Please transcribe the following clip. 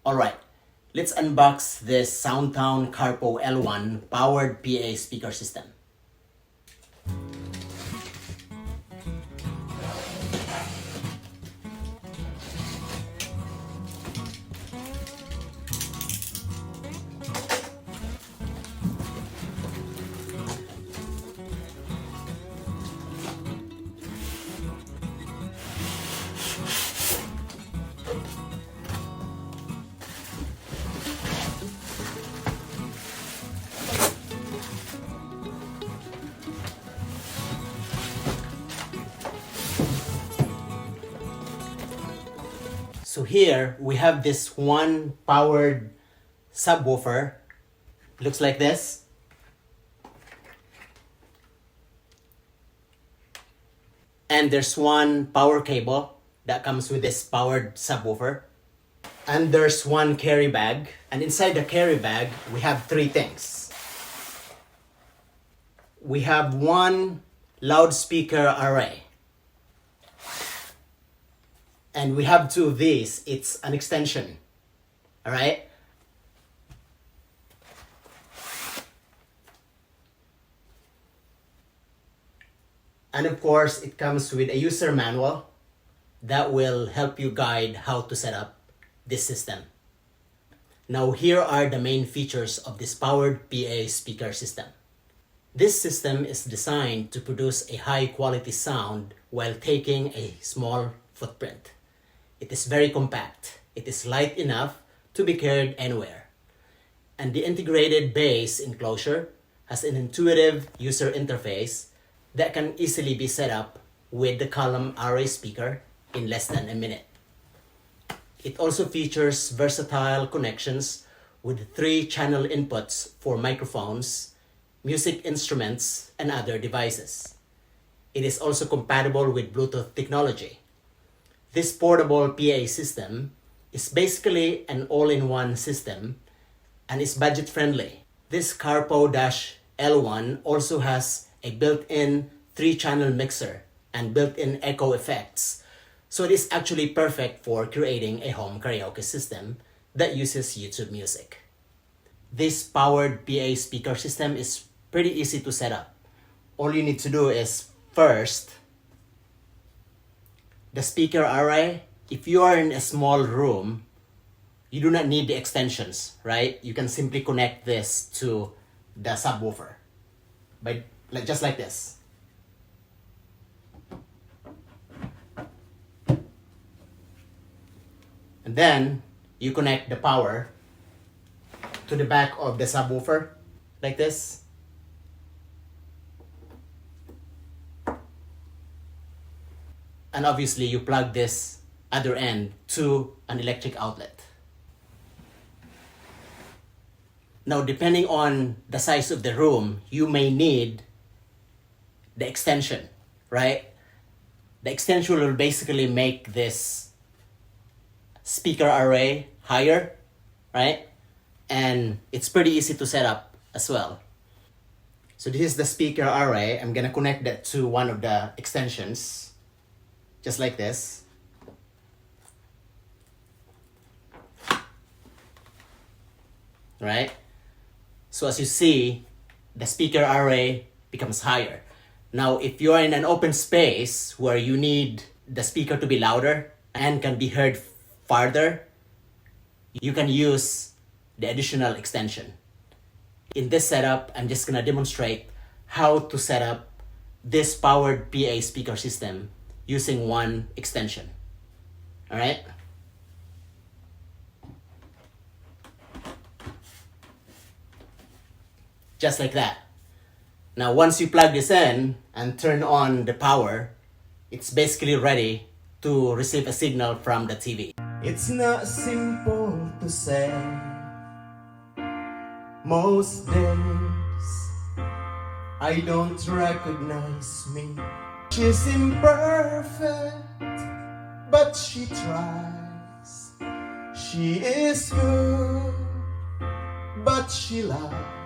Alright, let's unbox this SoundTown CARPO-L1 powered PA speaker system. So here we have this one powered subwoofer. Looks like this. And there's one power cable that comes with this powered subwoofer. And there's one carry bag. And inside the carry bag, we have three things. We have one loudspeaker array. And we have two of these. It's an extension. All right? And of course, it comes with a user manual that will help you guide how to set up this system. Now, here are the main features of this powered PA speaker system. This system is designed to produce a high quality sound while taking a small footprint. It is very compact. It is light enough to be carried anywhere. And the integrated bass enclosure has an intuitive user interface that can easily be set up with the column array speaker in less than a minute. It also features versatile connections with 3 channel inputs for microphones, music instruments, and other devices. It is also compatible with Bluetooth technology. This portable PA system is basically an all-in-one system and is budget-friendly. This CARPO-L1 also has a built-in 3-channel mixer and built-in echo effects, so it is actually perfect for creating a home karaoke system that uses YouTube music. This powered PA speaker system is pretty easy to set up. All you need to do is, first, the speaker array. If you are in a small room, you do not need the extensions, right? You can simply connect this to the subwoofer, just like this. And then you connect the power to the back of the subwoofer, like this. And obviously you plug this other end to an electric outlet. Now, depending on the size of the room, you may need the extension, right? The extension will basically make this speaker array higher, right? And it's pretty easy to set up as well. So this is the speaker array. I'm gonna connect that to one of the extensions, just like this. Right? So as you see, the speaker array becomes higher. Now, if you are in an open space where you need the speaker to be louder and can be heard farther, you can use the additional extension. In this setup, I'm just gonna demonstrate how to set up this powered PA speaker system using one extension. All right? Just like that. Now, once you plug this in and turn on the power, it's basically ready to receive a signal from the TV. It's not simple to say. Most days I don't recognize me. She's imperfect, but she tries. She is good, but she lies.